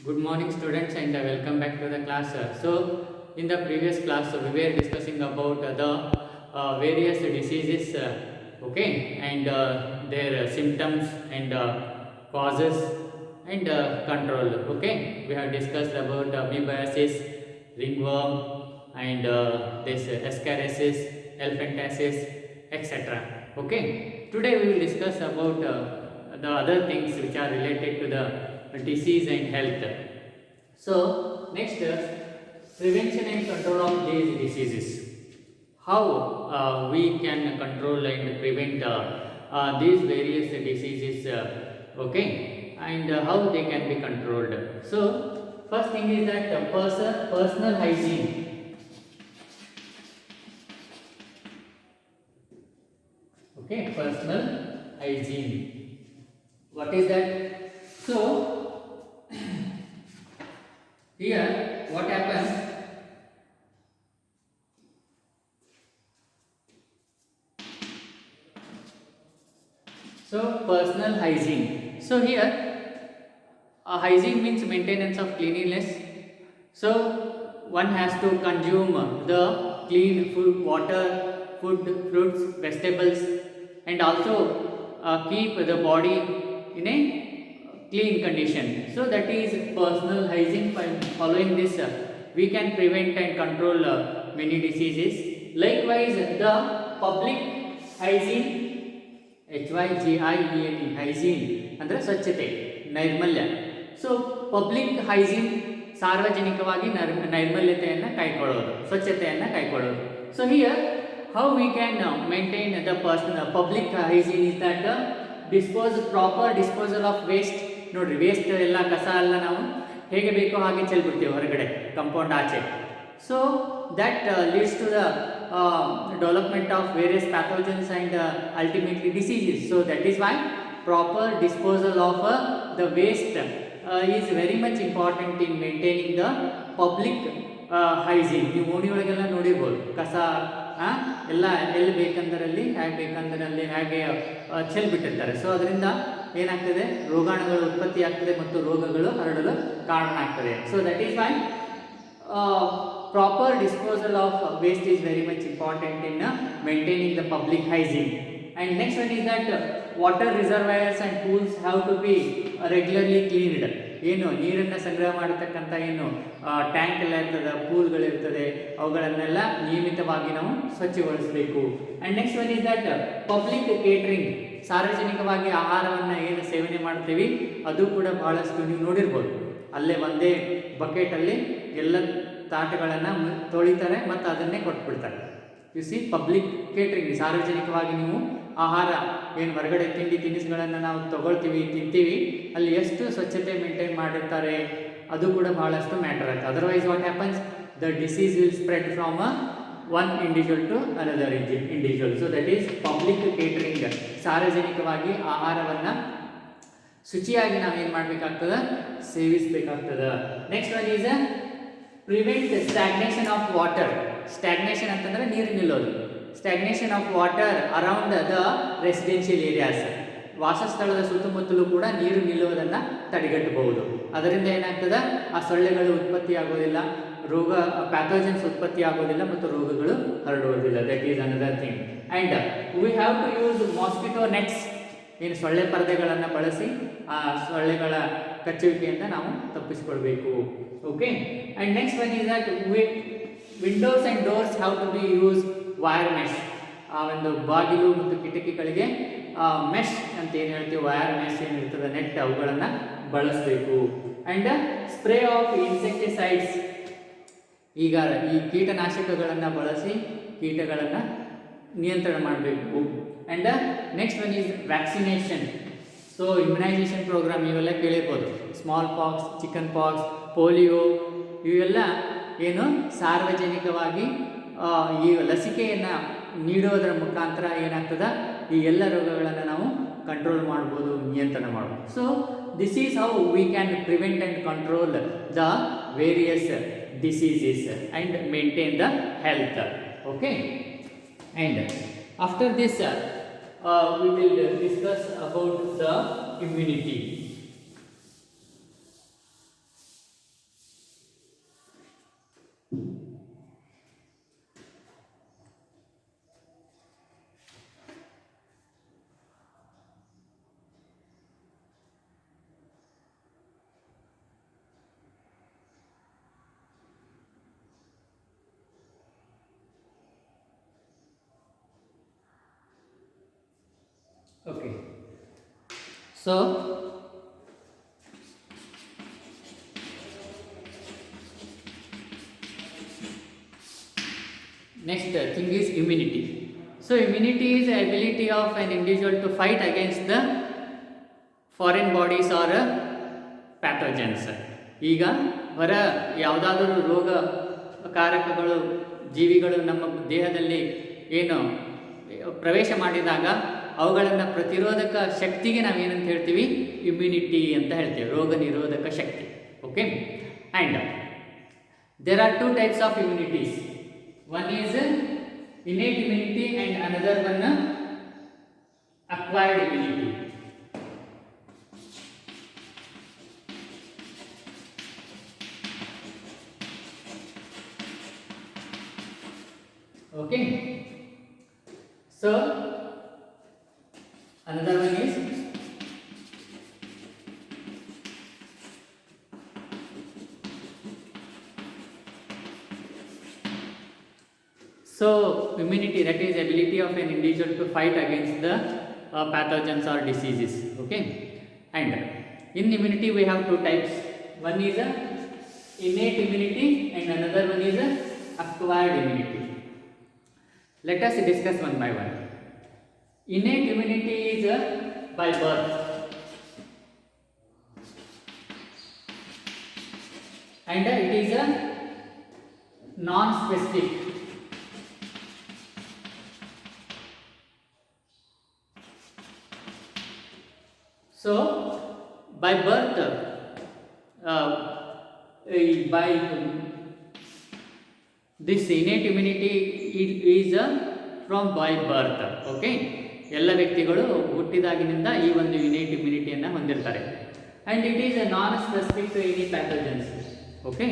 Good morning students and welcome back to the class. So in the previous class we were discussing about the various diseases okay, and their symptoms and causes and control. Okay, we have discussed about amoebiasis, ringworm, and this ascariasis, elephantiasis, etc. Okay, today we will discuss about the other things which are related to the disease and health. So next, prevention and control of these diseases. How we can control and prevent these various diseases, okay, and how they can be controlled. So first thing is that personal hygiene. Okay, personal hygiene. What is that? So here what happens? So personal hygiene. So here hygiene means maintenance of cleanliness. So one has to consume the clean food, water, food, fruits, vegetables, and also keep the body in a clean condition. So that is personal hygiene. By following this, we can prevent and control many diseases. Likewise, the public hygiene, HYGIENE, hygiene ಅಂದರೆ ಸ್ವಚ್ಛತೆ, ನೈರ್ಮಲ್ಯ. So public hygiene ಸಾರ್ವಜನಿಕವಾಗಿ ನೈರ್ಮಲ್ಯತೆಯನ್ನು ಕಾಯ್ಕೊಳ್ಳೋದು, ಸ್ವಚ್ಛತೆಯನ್ನು ಕಾಯ್ಕೊಳ್ಳೋದು. So here how we can maintain the public hygiene is that proper disposal of waste. ನೋಡ್ರಿ, waste ಎಲ್ಲ ಕಸ ಎಲ್ಲ ನಾವು ಹೇಗೆ ಬೇಕೋ ಹಾಗೆ ಚೆಲ್ಬಿಡ್ತೀವಿ ಹೊರಗಡೆ, ಕಂಪೌಂಡ್ ಆಚೆ. So that leads to the development of various pathogens and ultimately diseases. So that is why proper disposal of the waste is very much important in maintaining the public hygiene. ನೀವು ಓಣಿ ಒಳಗೆಲ್ಲ ನೋಡಿರ್ಬೋದು, ಕಸ ಎಲ್ಲ ಎಲ್ಲಿ ಬೇಕಂದರಲ್ಲಿ ಹೇಗೆ ಬೇಕಂದರಲ್ಲಿ ಹೇಗೆ ಚೆಲ್ಬಿಟ್ಟಿರ್ತಾರೆ. ಸೊ ಅದರಿಂದ ಏನಾಗ್ತದೆ, ರೋಗಾಣುಗಳು ಉತ್ಪತ್ತಿ ಆಗ್ತದೆ ಮತ್ತು ರೋಗಗಳು ಹರಡಲು ಕಾರಣ ಆಗ್ತದೆ. So that is why proper disposal of waste is very much important in maintaining the public hygiene. And next one is that water reservoirs and pools have to be regularly cleaned. ಏನು ನೀರನ್ನು ಸಂಗ್ರಹ ಮಾಡತಕ್ಕಂಥ ಏನು tank ಎಲ್ಲ ಇರ್ತದೆ, ಪೂಲ್ಗಳಿರ್ತದೆ, ಅವುಗಳನ್ನೆಲ್ಲ ನಿಯಮಿತವಾಗಿ ನಾವು ಸ್ವಚ್ಛಗೊಳಿಸಬೇಕು. And next one is that public catering, ಸಾರ್ವಜನಿಕವಾಗಿ ಆಹಾರವನ್ನು ಏನು ಸೇವನೆ ಮಾಡ್ತೀವಿ ಅದು ಕೂಡ ಬಹಳಷ್ಟು ನೀವು ನೋಡಿರ್ಬೋದು. ಅಲ್ಲೇ ಒಂದೇ ಬಕೆಟಲ್ಲಿ ಎಲ್ಲ ತಾಟಗಳನ್ನು ತೊಳಿತಾರೆ ಮತ್ತು ಅದನ್ನೇ ಕೊಟ್ಬಿಡ್ತಾರೆ. ಯು ಸಿ, ಪಬ್ಲಿಕ್ ಕೇಟ್ರಿಂಗ್, ಸಾರ್ವಜನಿಕವಾಗಿ ನೀವು ಆಹಾರ ಏನು ಹೊರಗಡೆ ತಿನಿಸುಗಳನ್ನು ನಾವು ತಗೊಳ್ತೀವಿ, ತಿಂತೀವಿ, ಅಲ್ಲಿ ಎಷ್ಟು ಸ್ವಚ್ಛತೆ ಮೇಂಟೈನ್ ಮಾಡಿರ್ತಾರೆ ಅದು ಕೂಡ ಬಹಳಷ್ಟು ಮ್ಯಾಟರ್ ಆಗುತ್ತೆ. Otherwise what happens, the disease will spread from one individual to another individual. So that is public catering, ಸಾರ್ವಜನಿಕವಾಗಿ ಆಹಾರವನ್ನು ಶುಚಿಯಾಗಿ ನಾವೇನು ಮಾಡಬೇಕಾಗ್ತದೆ, ಸೇವಿಸಬೇಕಾಗ್ತದೆ. Next one is prevent stagnation of water. Stagnation ಅಂತಂದರೆ ನೀರು ನಿಲ್ಲೋದು. Stagnation of water around the residential areas, ವಾಸಸ್ಥಳದ ಸುತ್ತಮುತ್ತಲೂ ಕೂಡ ನೀರು ನಿಲ್ಲುವುದನ್ನು ತಡೆಗಟ್ಟಬಹುದು. ಅದರಿಂದ ಏನಾಗ್ತದೆ, ಆ ಸೊಳ್ಳೆಗಳು ಉತ್ಪತ್ತಿ ಆಗೋದಿಲ್ಲ, ರೋಗ ಪ್ಯಾಥೋಜನ್ಸ್ ಉತ್ಪತ್ತಿ ಆಗೋದಿಲ್ಲ ಮತ್ತು ರೋಗಗಳು ಹರಡುವುದಿಲ್ಲ. That is another thing. And we have to use mosquito nets, ಏನು ಸೊಳ್ಳೆ ಪರದೆಗಳನ್ನು ಬಳಸಿ ಆ ಸೊಳ್ಳೆಗಳ ಕಚ್ಚುವಿಕೆಯಿಂದ ನಾವು ತಪ್ಪಿಸಿಕೊಳ್ಬೇಕು. Okay, and next one is that windows and doors have to be use wire mesh. ಆ ಒಂದು ಬಾಗಿಲು ಮತ್ತು ಕಿಟಕಿಗಳಿಗೆ ಮೆಶ್ ಅಂತ ಏನು ಹೇಳ್ತೀವಿ, ವೈರ್ ಮೆಶ್ ಏನಿರ್ತದೆ, ನೆಟ್, ಅವುಗಳನ್ನು ಬಳಸಬೇಕು. ಆ್ಯಂಡ್ ಸ್ಪ್ರೇ ಆಫ್ ಇನ್ಸೆಕ್ಟಿಸೈಡ್ಸ್, ಈಗ ಈ ಕೀಟನಾಶಕಗಳನ್ನು ಬಳಸಿ ಕೀಟಗಳನ್ನು ನಿಯಂತ್ರಣ ಮಾಡಬೇಕು. And next one is vaccination. So immunisation programme ಇವೆಲ್ಲ ಕೇಳಿರ್ಬೋದು. Small pox, chicken pox, polio, ಇವೆಲ್ಲ ಏನು ಸಾರ್ವಜನಿಕವಾಗಿ ಈ ಲಸಿಕೆಯನ್ನು ನೀಡೋದರ ಮುಖಾಂತರ ಏನಾಗ್ತದೆ, ಈ ಎಲ್ಲ ರೋಗಗಳನ್ನು ನಾವು ಕಂಟ್ರೋಲ್ ಮಾಡ್ಬೋದು, ನಿಯಂತ್ರಣ ಮಾಡ್ಬೋದು. So this is how we can prevent and control the various diseases and maintain the health. Okay, and after this we will discuss about the immunity. So next thing is immunity. So immunity is the ability of an individual to fight against the foreign bodies or pathogens. ಈಗ ಹೊರ ಯಾವುದಾದರೂ ರೋಗ ಕಾರಕಗಳು ಜೀವಿಗಳು ನಮ್ಮ ದೇಹದಲ್ಲಿ ಏನು ಪ್ರವೇಶ ಮಾಡಿದಾಗ ಅವುಗಳನ್ನು ಪ್ರತಿರೋಧಕ ಶಕ್ತಿಗೆ ನಾವೇನಂತ ಹೇಳ್ತೀವಿ, ಇಮ್ಯುನಿಟಿ ಅಂತ ಹೇಳ್ತೀವಿ, ರೋಗ ನಿರೋಧಕ ಶಕ್ತಿ. Okay, and there are two types of immunities. One is innate immunity and another one acquired immunity. Okay, so another one is so immunity, that is ability of an individual to fight against the pathogens or diseases. Okay, and in immunity we have two types. One is innate immunity and another one is acquired immunity. Let us discuss one by one. Innate immunity is by birth, and it is a non-specific. So by birth, by this innate immunity is from by birth. Okay, ಎಲ್ಲ ವ್ಯಕ್ತಿಗಳು ಹುಟ್ಟಿದಾಗಿನಿಂದ ಈ ಒಂದು innate ಇಮ್ಯುನಿಟಿಯನ್ನು ಹೊಂದಿರ್ತಾರೆ. And it is non specific to any pathogens. Okay,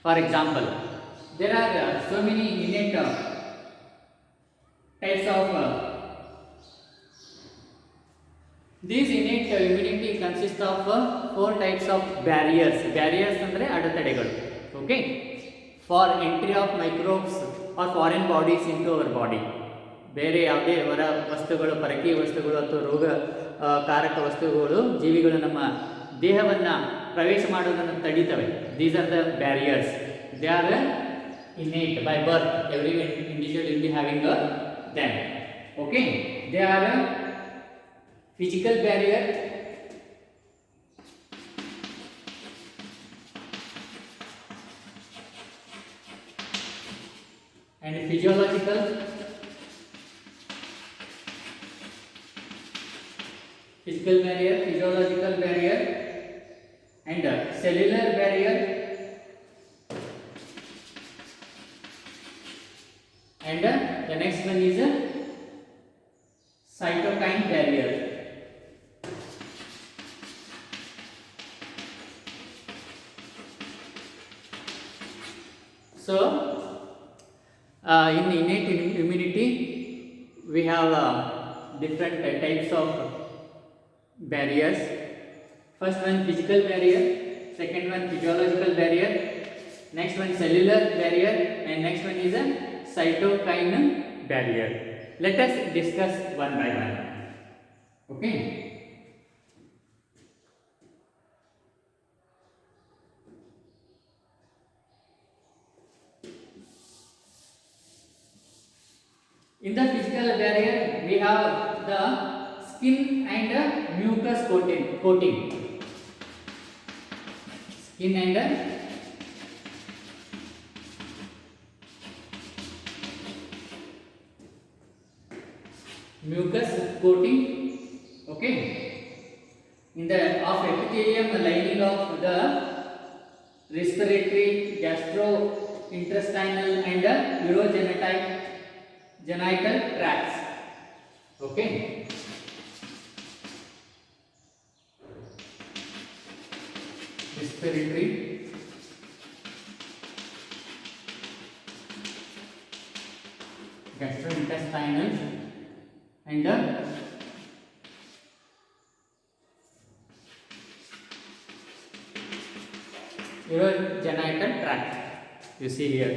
for example, there are so many innate types of these innate immunity consists of four types of barriers. Barriers ಅಂದರೆ ಅಡೆತಡೆಗಳು. Okay, for entry of microbes or foreign bodies into our body. ಬೇರೆ ಯಾವುದೇ ಹೊರ ವಸ್ತುಗಳು, ಪರಕೀಯ ವಸ್ತುಗಳು ಅಥವಾ ರೋಗ ಕಾರಕ ವಸ್ತುಗಳು, ಜೀವಿಗಳು ನಮ್ಮ ದೇಹವನ್ನು ಪ್ರವೇಶ ಮಾಡೋದನ್ನು ತಡೀತವೆ. These are the barriers. They are innate by birth. Every individual will be having them. Okay, they are physical barrier, and physiological, physiological barrier, and cellular barrier, and the next one is a cytokine barrier. So in innate immunity we have different types of barriers. First one physical barrier, second one physiological barrier, next one cellular barrier, and next one is a cytokine barrier. Let us discuss one by one. Okay, in the physical barrier we have the skin and mucus coating. Skin and mucus coating. Okay, in the of epithelium lining of the respiratory, gastrointestinal and urogenital tracts. Okay, respiratory, gastrointestinal and urogenital tract. You see here.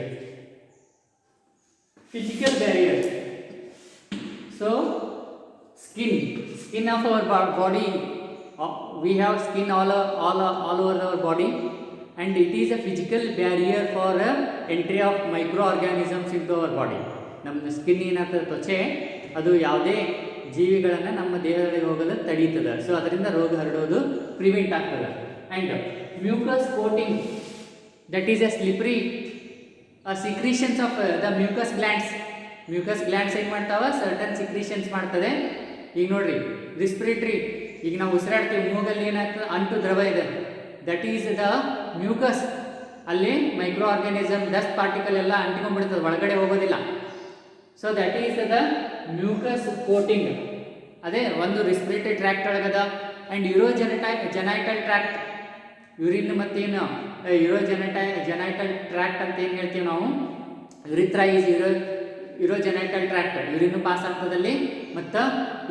Physical barrier. So skin of our body, we have skin all over our body, and it is a physical barrier for entry of microorganisms into our body. ನಮ್ಮ skin ಏನಾಗ್ತದೆ, ತ್ವಚೆ, ಅದು ಯಾವುದೇ ಜೀವಿಗಳನ್ನು ನಮ್ಮ ದೇಹದೊಳಗೆ ಹೋಗೋದು ತಡೀತದೆ. So ಅದರಿಂದ ರೋಗ ಹರಡೋದು ಪ್ರಿವೆಂಟ್ ಆಗ್ತದೆ. And mucus coating, that is a slippery secretions of the mucus glands. Mucus glands ಏನು ಮಾಡ್ತಾವೆ, ಸರ್ಟನ್ ಸಿಕ್ರೀಷನ್ಸ್ ಮಾಡ್ತದೆ. ಈಗ ನೋಡ್ರಿ, ರೆಸ್ಪಿರೇಟ್ರಿ, ಈಗ ನಾವು ಉಸಿರಾಡ್ತೀವಿ, ಮೂಗಲ್ಲಿ ಏನಾಗ್ತದೆ, ಅಂಟು ದ್ರವ ಇದೆ, ದಟ್ ಈಸ್ ದ ಮ್ಯೂಕಸ್. ಅಲ್ಲಿ ಮೈಕ್ರೋ ಆರ್ಗ್ಯಾನಿಸಮ್, ಡಸ್ಟ್ ಪಾರ್ಟಿಕಲ್ ಎಲ್ಲ ಅಂಟಿಕೊಂಡ್ಬಿಡ್ತದೆ, ಒಳಗಡೆ ಹೋಗೋದಿಲ್ಲ. So that is the mucus coating. ಅದೇ ಒಂದು ರೆಸ್ಪಿರೇಟರಿ ಟ್ರ್ಯಾಕ್ಟ್ ಒಳಗದ. ಆ್ಯಂಡ್ ಯುರೋಜೆನೈಟಲ್ ಟ್ರ್ಯಾಕ್ಟ್, ಯುರಿನ್ ಮತ್ತೇನು ಯುರೋಜೆನೈಟಲ್ ಟ್ರ್ಯಾಕ್ಟ್ ಅಂತ ಏನು ಹೇಳ್ತೀವಿ ನಾವು, urethra is urogenital tract. Urine pass ಆಗ್ತದಲ್ಲಿ, ಮತ್ತು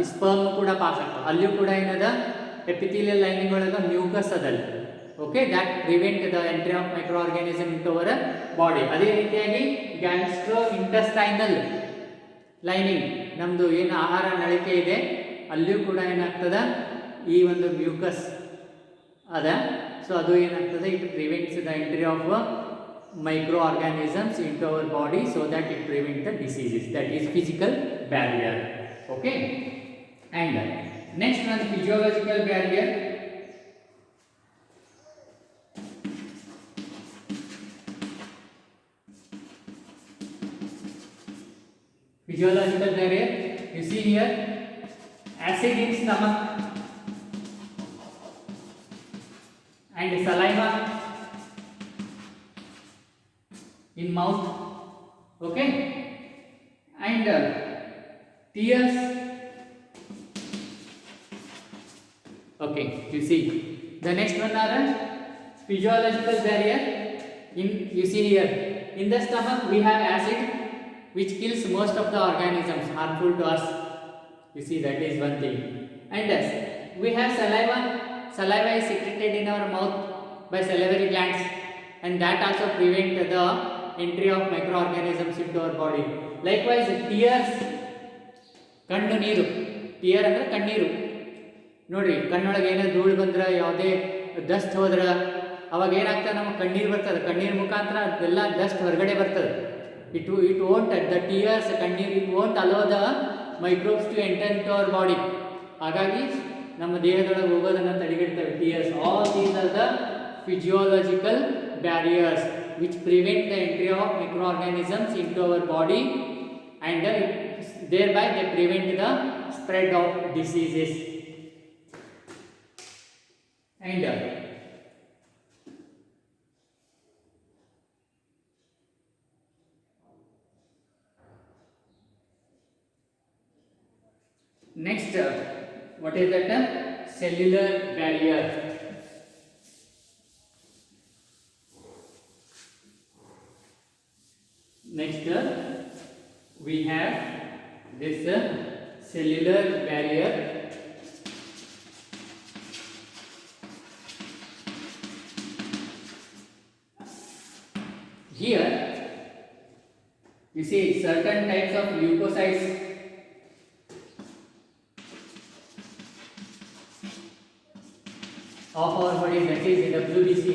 ಈ ಸ್ಪರ್ಮ್ ಕೂಡ ಪಾಸ್ ಆಗ್ತದೆ. ಅಲ್ಲಿಯೂ ಕೂಡ ಏನದ, ಎಪಿಥೀಲಿಯಲ್ ಲೈನಿಂಗ್ ಒಳಗೆ ಮ್ಯೂಕಸ್ ಅದಲ್ಲಿ. Okay, that prevent the entry of micro organism into our body. ಅದೇ ರೀತಿಯಾಗಿ ಗ್ಯಾಸ್ಟ್ರೋ ಇಂಟೆಸ್ಟೈನಲ್ ಲೈನಿಂಗ್, ನಮ್ಮದು ಏನು ಆಹಾರ ನಳಿಕೆ ಇದೆ, ಅಲ್ಲಿಯೂ ಕೂಡ ಏನಾಗ್ತದೆ, ಈ ಒಂದು ಮ್ಯೂಕಸ್ ಅದ. ಸೊ ಅದು ಏನಾಗ್ತದೆ, it prevents the entry of micro organisms into our body, so that it prevent the diseases. That is physical barrier. Okay, and next ಒಂದು physiological barrier. Physiological barrier, you see here, acid in stomach and saliva in mouth. Okay, and tears. Okay, you see the next one are physiological barrier. You see here, in the stomach we have acid which kills most of the organisms harmful to us. You see, that is one thing. And we have saliva. Saliva is secreted in our mouth by salivary glands, and that also prevent the entry of microorganisms into our body. Likewise, tears, ಕಣ್ಣು ನೀರು, tear ಅಂದರೆ ಕಣ್ಣೀರು. ನೋಡ್ರಿ, ಕಣ್ಣೊಳಗೆ ಏನೋ ಧೂಳು ಬಂದ್ರೆ, ಯಾವುದೇ dust ಹೋದ್ರೆ, ಅವಾಗ ಏನಾಗ್ತದೆ, ನಮಗೆ ಕಣ್ಣೀರು ಬರ್ತದೆ. ಕಣ್ಣೀರು ಮುಖಾಂತರ ಅದೆಲ್ಲ ಡಸ್ಟ್ ಹೊರಗಡೆ ಬರ್ತದೆ. It won't, the tears, ಕಣ್ಣೀರು, it won't allow the microbes to enter into our body. ಹಾಗಾಗಿ ನಮ್ಮ ದೇಹದೊಳಗೆ ಹೋಗೋದನ್ನು ತಡೆಗಟ್ತವೆ tears. All these are the physiological barriers which prevent the entry of microorganisms into our body, and thereby they prevent the spread of diseases. And next, what is that? Cellular barrier. Next, we have this cellular barrier. Here, you see certain types of leukocytes of our body, that is WBC,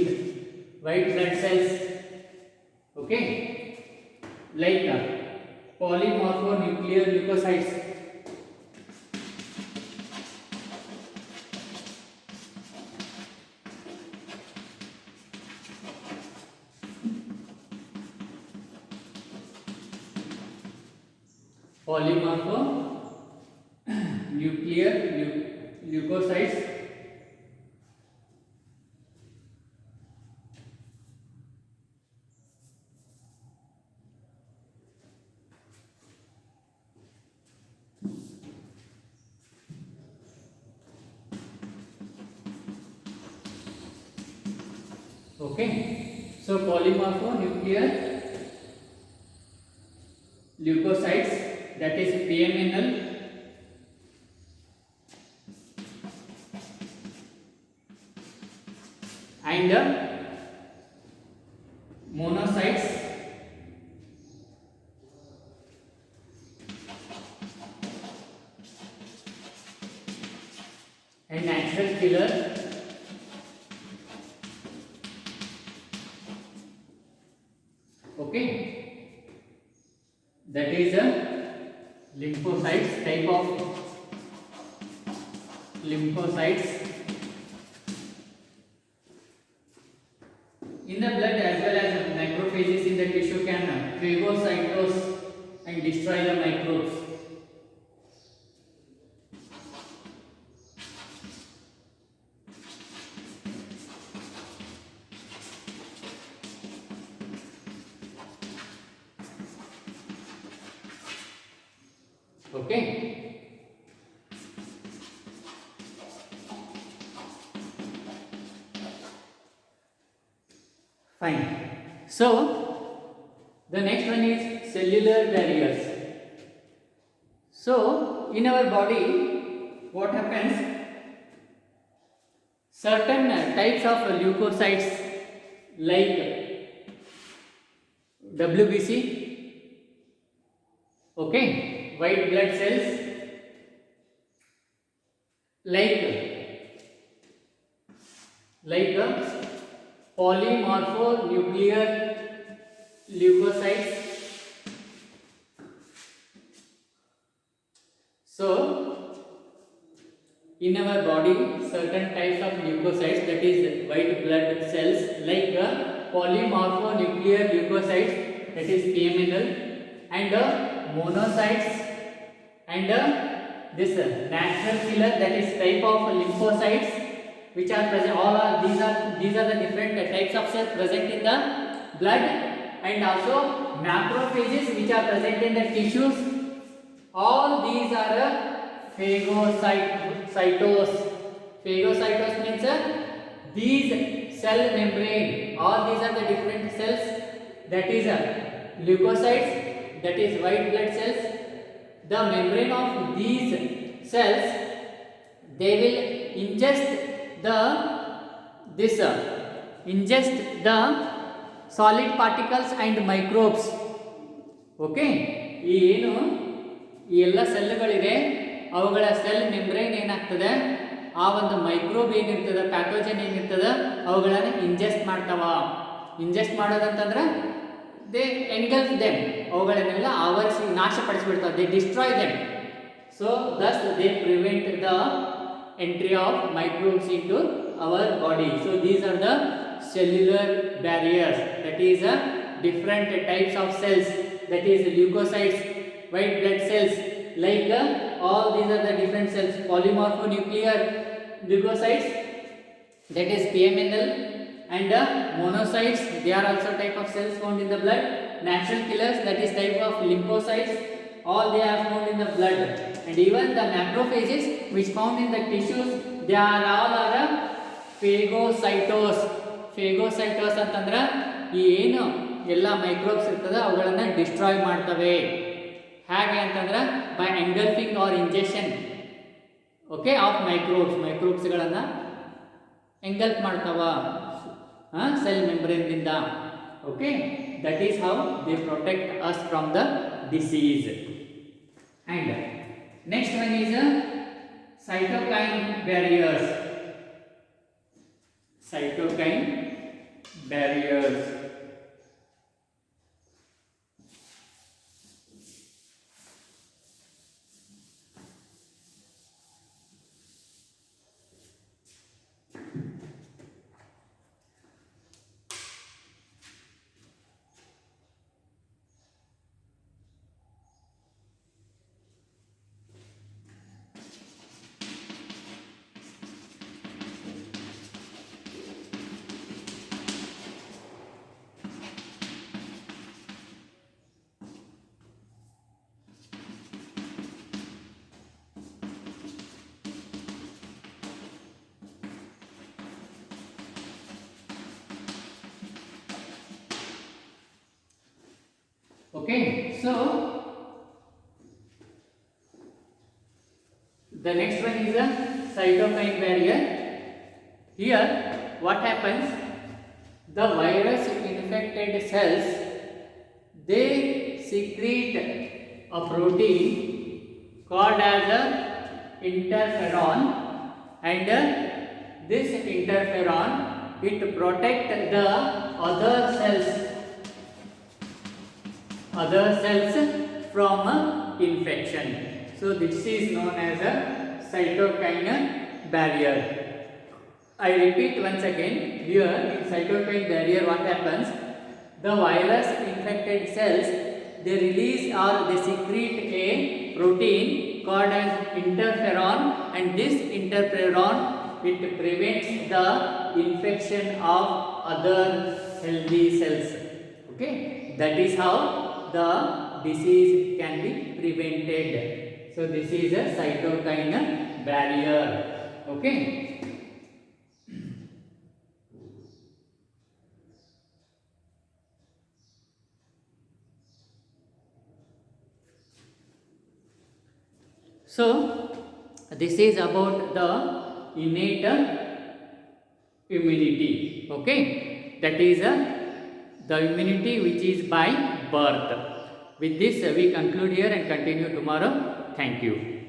white blood cells. Okay, like polymorphonuclear leukocytes. Polymorphonuclear leukocytes. Okay, so polymorphonuclear leukocytes, that is PMNL, and monocytes, and natural killer. Okay, that is a lymphocytes, type of lymphocytes in the blood, as well as macrophages in the tissue can phagocytose and destroy the microbes. Okay, fine. So the next one is cellular barriers. So in our body, what happens? Certain types of leukocytes like WBC, okay, white blood cells, like polymorphonuclear leukocytes. So in our body, certain types of leukocytes, that is white blood cells, like polymorphonuclear leukocytes, that is PMNL, and monocytes, and this natural killer, that is type of lymphocytes which are present. All are these are the different types of cells present in the blood, and also macrophages which are present in the tissues. All these are phagocytose. Phagocytose means these cell membrane. All these are the different cells, that is leukocytes, that is white blood cells. The membrane of these cells, they will ingest the solid particles and microbes. Okay, ಏನು ಈ ಎಲ್ಲ ಸೆಲ್ಗಳಿದೆ, ಅವುಗಳ cell membrane ಏನಾಗ್ತದೆ, ಆ ಒಂದು microbe ಏನಿರ್ತದೆ, pathogen ಏನಿರ್ತದೆ, ಅವುಗಳನ್ನು ಇಂಜೆಸ್ಟ್ ಮಾಡ್ತಾವ. ಇಂಜೆಸ್ಟ್ ಮಾಡೋದಂತಂದ್ರೆ ದೇ ಎಂಗಲ್ಫ್ ದೆಮ್, ಅವುಗಳನ್ನೆಲ್ಲ ಆವರಿಸಿ ನಾಶಪಡಿಸಿಬಿಡ್ತಾವೆ. They destroy them. So thus they prevent the entry of microbes into our body. So these are the cellular barriers, that is different types of cells, that is leukocytes, white blood cells, like all these are the different cells. Polymorphonuclear leukocytes, that is PMNL, and monocytes, they are also type of cells found in the blood. Natural killers, that is type of lymphocytes, all they are found in the blood. And even the macrophages which found in the tissues, they are all phagocytose. Phagocytose ಅಂತಂದ್ರೆ ಈ ಏನು ಎಲ್ಲ microbes ಇರ್ತದೆ ಅವುಗಳನ್ನು destroy ಮಾಡ್ತವೆ. ಹೇಗೆ ಅಂತಂದ್ರೆ by engulfing or injection, okay, of ಮೈಕ್ರೋಬ್ಸ್ಗಳನ್ನು ಎಂಗಲ್ಫ್ ಮಾಡ್ತಾವ ಸೆಲ್ ಮೆಂಬ್ರೇನ್ದಿಂದ. Okay, that is how they protect us from the disease. And next one is cytokine barriers. Cytokine barriers. Okay, so the next one is a cytokine barrier. Here what happens, the virus infected cells, they secrete a protein called as a interferon, and this interferon, it protect the other cells from infection. So this is known as a cytokine barrier. I repeat once again, here in cytokine barrier what happens, the virus infected cells, they release or they secrete a protein called as interferon, and this interferon, it prevents the infection of other healthy cells. Okay, that is how the disease can be prevented. So this is a cytokine barrier. Okay. So this is about the innate immunity. Okay, that is the immunity which is by birth. With this we conclude here and continue tomorrow. Thank you.